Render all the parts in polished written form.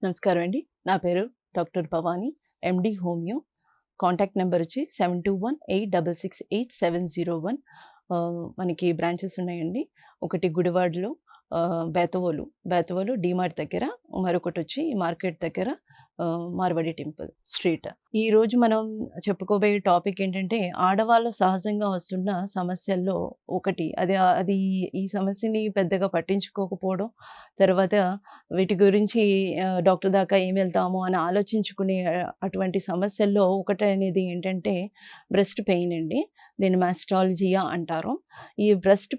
నమస్కారం అండి. నా పేరు డాక్టర్ భవాని. ఎండి హోమియో. కాంటాక్ట్ నంబర్ వచ్చి 7218668701. మనకి బ్రాంచెస్ ఉన్నాయండి. ఒకటి గుడివాడలో, బేతవోలు డీమార్ట్ దగ్గర, మరొకటొచ్చి మార్కెట్ దగ్గర, మార్వాడి టెంపుల్ స్ట్రీట్. ఈరోజు మనం చెప్పుకోబోయే టాపిక్ ఏంటంటే, ఆడవాళ్ళు సహజంగా వస్తున్న సమస్యల్లో ఒకటి. అది ఈ సమస్యని పెద్దగా పట్టించుకోకపోవడం, తర్వాత వీటి గురించి డాక్టర్ దాకా ఏం వెళ్తాము అని ఆలోచించుకునే అటువంటి సమస్యల్లో ఒకటనేది ఏంటంటే బ్రెస్ట్ పెయిన్ అండి. దీన్ని మాస్టాలజియా అంటారు. ఈ బ్రెస్ట్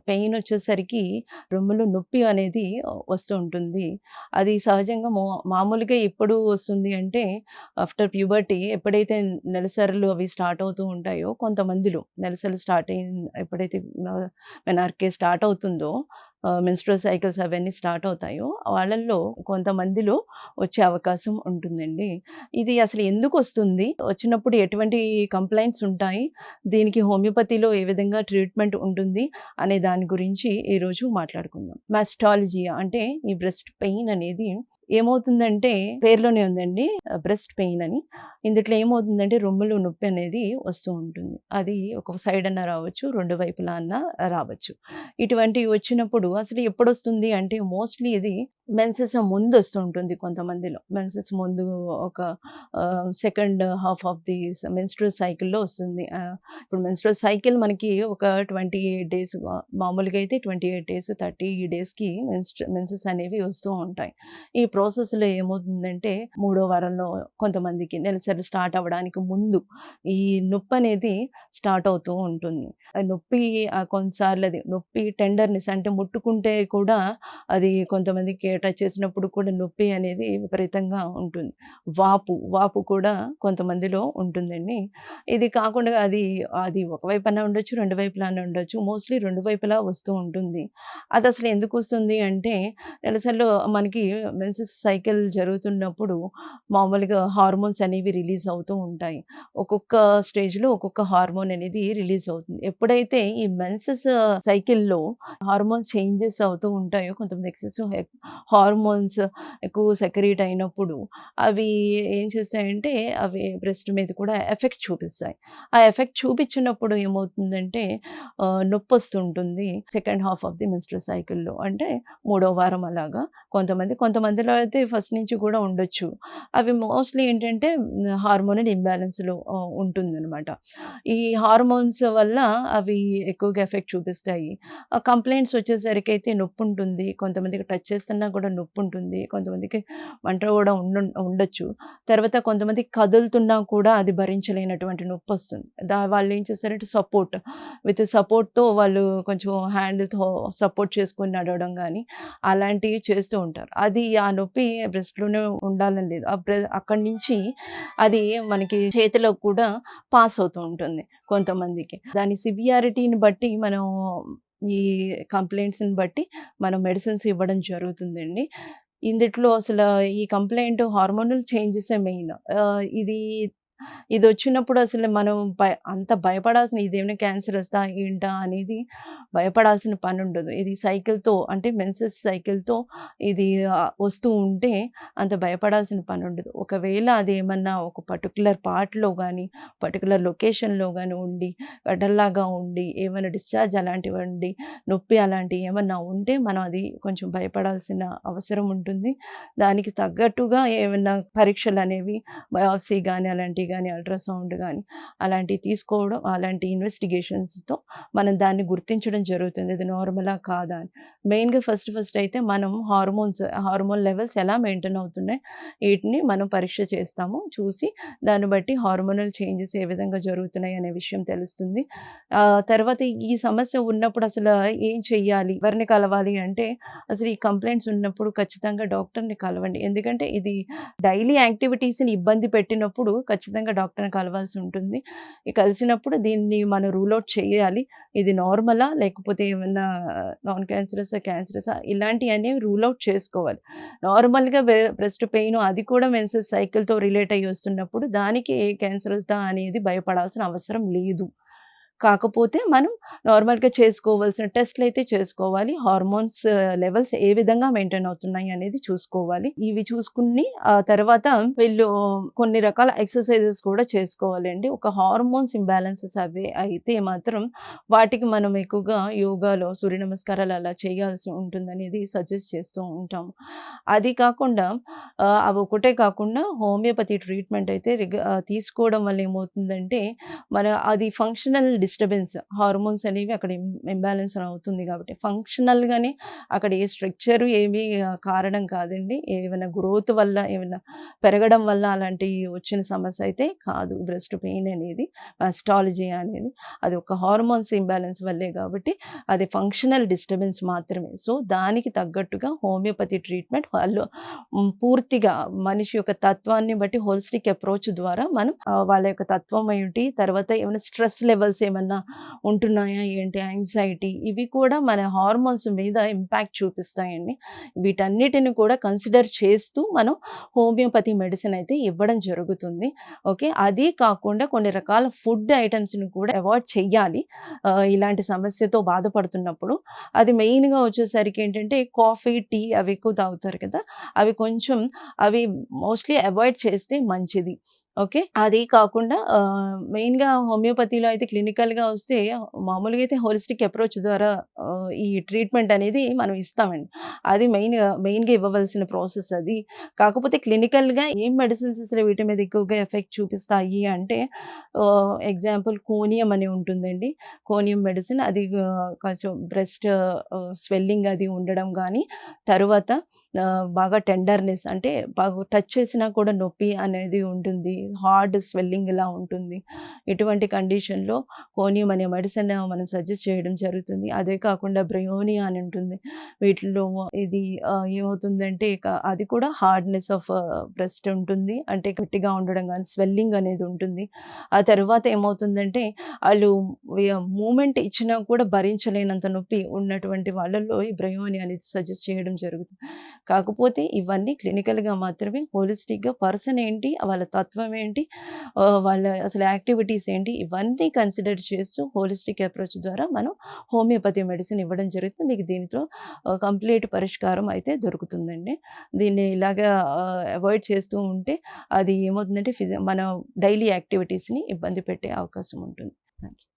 పెయిన్ వచ్చేసరికి రొమ్ములో నొప్పి అనేది వస్తూ ఉంటుంది. అది సహజంగా మామూలుగా ఎప్పుడు వస్తుంది అంటే ఆఫ్టర్ ప్యూబర్టీ ఎప్పుడైతే నెలసరులు అవి స్టార్ట్ అవుతూ ఉంటాయో కొంతమందిలో నెలసరులు స్టార్ట్ ఎప్పుడైతే మెనార్కే స్టార్ట్ అవుతుందో మెన్స్ట్రువల్ సైకిల్స్ అవన్నీ స్టార్ట్ అవుతాయో వాళ్ళల్లో కొంతమందిలో వచ్చే అవకాశం ఉంటుందండి. ఇది అసలు ఎందుకొస్తుంది? వచ్చినప్పుడు ఎటువంటి కంప్లెయింట్స్ ఉంటాయి? దీనికి హోమియోపతిలో ఏ విధంగా ట్రీట్మెంట్ ఉంటుంది? అనే దాని గురించి ఈరోజు మాట్లాడుకుందాం. మాస్టాలజియా అంటే ఈ బ్రెస్ట్ పెయిన్ అనేది ఏమవుతుందంటే పేరులోనే ఉందండి బ్రెస్ట్ పెయిన్ అని. ఇందుట్లో ఏమవుతుందంటే రొమ్ములో నొప్పి అనేది వస్తూ ఉంటుంది. అది ఒక సైడ్ అన్నా రావచ్చు, 2 వైపులా అన్నా రావచ్చు. ఇటువంటివి వచ్చినప్పుడు అసలు ఎప్పుడొస్తుంది అంటే మోస్ట్‌లీ ఇది మెన్సెస్ ముందొస్తూ ఉంటుంది కొంతమందిలో. మెన్సెస్ ముందు ఒక second half of the menstrual సైకిల్‌లో వస్తుంది. ఇప్పుడు మెన్స్ట్రువల్ సైకిల్ మనకి ఒక 28 డేస్, మామూలుగా అయితే 28 డేస్, 30 డేస్‌కి మెన్సెస్ అనేవి వస్తూ ఉంటాయి. ఈ ప్రాసెస్‌లో ఏమవుతుందంటే మూడో వారంలో కొంతమందికి నెలసరి స్టార్ట్ అవ్వడానికి ముందు ఈ నొప్పనేది స్టార్ట్ అవుతూ ఉంటుంది. ఆ నొప్పి కొన్నిసార్లు అది నొప్పి టెండర్‌నెస్ అంటే ముట్టుకుంటే కూడా అది కొంతమందికి టచ్ చేసినప్పుడు కూడా నొప్పి అనేది విపరీతంగా ఉంటుంది. వాపు కూడా కొంతమందిలో ఉంటుందండి. ఇది కాకుండా అది ఒక వైపన్నా ఉండొచ్చు, 2 వైపులన్నా ఉండొచ్చు. మోస్ట్‌లీ 2 వైపులా వస్తూ ఉంటుంది. అదసలు ఎందుకొస్తుంది అంటే నెలసరిలో మనకి మెన్సెస్ సైకిల్ జరుగుతున్నప్పుడు మామూలుగా హార్మోన్స్ అనేవి రిలీజ్ అవుతూ ఉంటాయి. ఒక్కొక్క స్టేజ్‌లో ఒక్కొక్క హార్మోన్ అనేది రిలీజ్ అవుతుంది. ఎప్పుడైతే ఈ మెన్సెస్ సైకిల్‌లో హార్మోన్స్ చేంజెస్ అవుతూ ఉంటాయో కొంతమంది ఎక్సెసివ్ హార్మోన్స్ ఎక్కువ సెక్రీట్ అయినప్పుడు అవి ఏం చేస్తాయంటే అవి బ్రెస్ట్ మీద కూడా ఎఫెక్ట్ చూపిస్తాయి. ఆ ఎఫెక్ట్ చూపించినప్పుడు ఏమవుతుందంటే నొప్పొస్తుంటుంది. Second half of the menstrual సైకిల్‌లో అంటే మూడో వారం అలాగా కొంతమందిలో అయితే ఫస్ట్ నుంచి కూడా ఉండొచ్చు. అవి మోస్ట్‌లీ ఏంటంటే హార్మోనల్ ఇంబాలెన్స్‌లో ఉంటుందనమాట. ఈ హార్మోన్స్ వల్ల అవి ఎక్కువగా ఎఫెక్ట్ చూపిస్తాయి. కంప్లెయింట్స్ వచ్చేసరికైతే నొప్పుంటుంది. కొంతమందికి టచ్ చేస్తున్నా కూడా నొప్పుంటుంది. కొంతమందికి మంట కూడా ఉండొచ్చు. తర్వాత కొంతమంది కదులుతున్నా కూడా అది భరించలేనటువంటి నొప్పొస్తుంది. వాళ్ళేం చేస్తారంటే సపోర్ట్‌తో వాళ్ళు కొంచెం హ్యాండ్‌తో సపోర్ట్ చేసుకొని నడవడం గానీ, అలాంటివి చేస్తూ ఉంటారు. అది ఆ నొప్పి బ్రెస్ట్‌లోనే ఉండాలని లేదు. అక్కడి నుంచి అది మనకి చేతిలోకి కూడా పాస్ అవుతూ ఉంటుంది కొంతమందికి. దాని సివియారిటీని బట్టి మనం ఈ కంప్లెయింట్స్‌ని బట్టి మనం మెడిసిన్స్ ఇవ్వడం జరుగుతుందండి. ఇందిట్లో అసల ఈ కంప్లెయింట్ హార్మోనల్ చేంజెసే మెయిన్. ఇదొచ్చినప్పుడు అసలు మనం అంత భయపడాల్సిన ఇదేమైనా క్యాన్సర్ వస్తదా ఏంటా అనేది భయపడాల్సిన పనుండదు. ఇది సైకిల్‌తో అంటే మెన్సెస్ సైకిల్‌తో ఇది వస్తూ ఉంటే అంత భయపడాల్సిన పనుండదు. ఒకవేళ అదేమన్నా ఒక పర్టిక్యులర్ పార్ట్‌లో గానీ, పర్టిక్యులర్ లొకేషన్‌లో గానీ ఉండి, గడ్డల్లాగా ఉండి, ఏమైనా డిశ్చార్జ్ అలాంటివండి, నొప్పి అలాంటివి ఏమన్నా ఉంటే మనం అది కొంచెం భయపడాల్సిన అవసరం ఉంటుంది. దానికి తగ్గట్టుగా ఏమన్నా పరీక్షలనేవి బయాప్సీ గానీ, అలాంటివి గానీ, అల్ట్రాసౌండ్ గానీ, అలాంటివి తీసుకోవడం, అలాంటి ఇన్వెస్టిగేషన్స్‌తో మనం దాన్ని గుర్తించడం జరుగుతుంది. ఇది నార్మలా? కాదా అని. మెయిన్‌గా ఫస్ట్ అయితే మనం హార్మోన్ లెవెల్స్ ఎలా మెయింటైన్ అవుతున్నాయి, ఈటిని మనం పరీక్ష చేస్తాము. చూసి దాన్ని బట్టి హార్మోనల్ చేంజెస్ ఏ విధంగా జరుగుతున్నాయి అనే విషయం తెలుస్తుంది. తర్వాత ఈ సమస్య ఉన్నప్పుడు అసలు ఏం చెయ్యాలి? ఎవరిని కలవాలి అంటే అసలు ఈ కంప్లెయింట్స్ ఉన్నప్పుడు ఖచ్చితంగా డాక్టర్‌ని కలవండి. ఎందుకంటే ఇది డైలీ యాక్టివిటీస్‌ని ఇబ్బంది పెట్టినప్పుడు ఖచ్చితంగా డాక్టర్‌ని కలవాల్సి ఉంటుంది. కలిసినప్పుడు దీన్ని మనం రూల్ ఔట్ చేయాలి. ఇది నార్మలా? లేకపోతే ఏమన్నా నాన్ క్యాన్సరసా? క్యాన్సరసా? ఇలాంటియనేవి రూల్ ఔట్ చేసుకోవాలి. నార్మల్‌గా బ్రెస్ట్ పెయిన్ అది కూడా మెన్సెస్ సైకిల్‌తో రిలేట్ అయ్యి వస్తున్నప్పుడు దానికి క్యాన్సర్ వస్తదా అనేది భయపడాల్సిన అవసరం లేదు. కాకపోతే మనం నార్మల్‌గా చేసుకోవాల్సిన టెస్ట్‌లయితే చేసుకోవాలి. హార్మోన్స్ లెవెల్స్ ఏ విధంగా మెయింటైన్ అవుతున్నాయి అనేది చూసుకోవాలి. ఇవి చూసుకుని తర్వాత వీళ్ళు కొన్ని రకాల ఎక్సర్‌సైజెస్ కూడా చేసుకోవాలండి. ఒక హార్మోన్స్ ఇంబాలెన్సెస్ అవి అయితే మాత్రం వాటికి మనం ఎక్కువగా యోగాలో సూర్య నమస్కారాలు అలా చేయాల్సి ఉంటుందనేది సజెస్ట్ చేస్తూ ఉంటాము. అది కాకుండా అవి ఒకటే కాకుండా హోమియోపతి ట్రీట్మెంట్ అయితే తీసుకోవడం వల్ల ఏమవుతుందంటే అది ఫంక్షనల్ డిస్టర్బెన్స్ హార్మోన్స్ అనేవి అక్కడ ఇంబాలెన్స్ అవుతుంది కాబట్టి ఫంక్షనల్‌గానే అక్కడ ఏ స్ట్రక్చర్ ఏమి కారణం కాదండి. ఏమైనా గ్రోత్ వల్ల ఏమైనా పెరగడం వల్ల అలాంటి వచ్చిన సమస్య అయితే కాదు. బ్రెస్ట్ పెయిన్ అనేది మాస్టాలజీ అనేది అది ఒక హార్మోన్స్ ఇంబాలెన్స్ వల్లే కాబట్టి అది ఫంక్షనల్ డిస్టర్బెన్స్ మాత్రమే. సో, దానికి తగ్గట్టుగా హోమియోపతి ట్రీట్మెంట్ వాళ్ళు పూర్తిగా మనిషి యొక్క తత్వాన్ని బట్టి హోలిస్టిక్ అప్రోచ్ ద్వారా మనం వాళ్ళ యొక్క తత్వం ఏంటి, తర్వాత ఏమైనా స్ట్రెస్ లెవెల్స్ ఏమన్నా ఉంటున్నాయా ఏంటి, యాంగ్జైటీ ఇవి కూడా మన హార్మోన్స్ మీద ఇంపాక్ట్ చూపిస్తాయండి. వీటన్నిటిని కూడా కన్సిడర్ చేస్తూ మనం హోమియోపతి మెడిసిన్ అయితే ఇవ్వడం జరుగుతుంది. ఓకే. అది కాకుండా కొన్ని రకాల ఫుడ్ ఐటెమ్స్‌ని కూడా అవాయిడ్ చెయ్యాలి. ఇలాంటి సమస్యతో బాధపడుతున్నప్పుడు. అది మెయిన్‌గా వచ్చేసరికి ఏంటంటే కాఫీ, టీ అవి ఎక్కువ తాగుతారు కదా! అవి మోస్ట్‌లీ అవాయిడ్ చేస్తే మంచిది. ఓకే. అది కాకుండా మెయిన్‌గా హోమియోపతిలో అయితే క్లినికల్‌గా వస్తే మామూలుగా అయితే హోలిస్టిక్ అప్రోచ్ ద్వారా ఈ ట్రీట్మెంట్ అనేది మనం ఇస్తామండి. అది మెయిన్‌గా ఇవ్వవలసిన ప్రాసెస్ అది. కాకపోతే క్లినికల్‌గా ఏం మెడిసిన్స్ అసలు వీటి మీద ఎక్కువగా ఎఫెక్ట్ చూపిస్తాయి అంటే ఎగ్జాంపుల్ కోనియం అని ఉంటుందండి. కోనియం మెడిసిన్ అది కొంచెం బ్రెస్ట్ స్వెల్లింగ్ అది ఉండడం గానీ, తరువాత బాగా టెండర్‌నెస్ అంటే బాగా టచ్ చేసినా కూడా నొప్పి అనేది ఉంటుంది. హార్డ్ స్వెల్లింగ్ ఇలా ఉంటుంది. ఇటువంటి కండిషన్‌లో కోనియం అనే మెడిసిన్ మనం సజెస్ట్ చేయడం జరుగుతుంది. అదే కాకుండా బ్రయోనియా అని ఉంటుంది. వీటిలో ఇది ఏమవుతుందంటే అది కూడా హార్డ్‌నెస్ ఆఫ్ బ్రెస్ట్ ఉంటుంది. అంటే గట్టిగా ఉండడం గానీ, స్వెల్లింగ్ అనేది ఉంటుంది. ఆ తరువాత ఏమవుతుందంటే ఆళ్ళు మూవ్‌మెంట్ ఇచ్చినా కూడా భరించలేనంత నొప్పి ఉన్నటువంటి వాళ్ళలో ఈ బ్రయోనియా అనేది సజెస్ట్ చేయడం జరుగుతుంది. కాకపోతే ఇవన్నీ క్లినికల్‌గా మాత్రమే హోలిస్టిక్‌గా పర్సన్ ఏంటి, వాళ్ళ తత్వం ఏంటి, వాళ్ళ అసలు యాక్టివిటీస్ ఏంటి, ఇవన్నీ కన్సిడర్ చేస్తూ హోలిస్టిక్ అప్రోచ్ ద్వారా మనం హోమియోపతి మెడిసిన్ ఇవ్వడం జరుగుతుంది. మీకు దీనితో కంప్లీట్ పరిష్కారం అయితే దొరుకుతుందండి. దీన్ని ఇలాగా అవాయిడ్ చేస్తూ ఉంటే అది ఏమవుతుందంటే మన డైలీ యాక్టివిటీస్‌ని ఇబ్బంది పెట్టే అవకాశం ఉంటుంది. Thank you.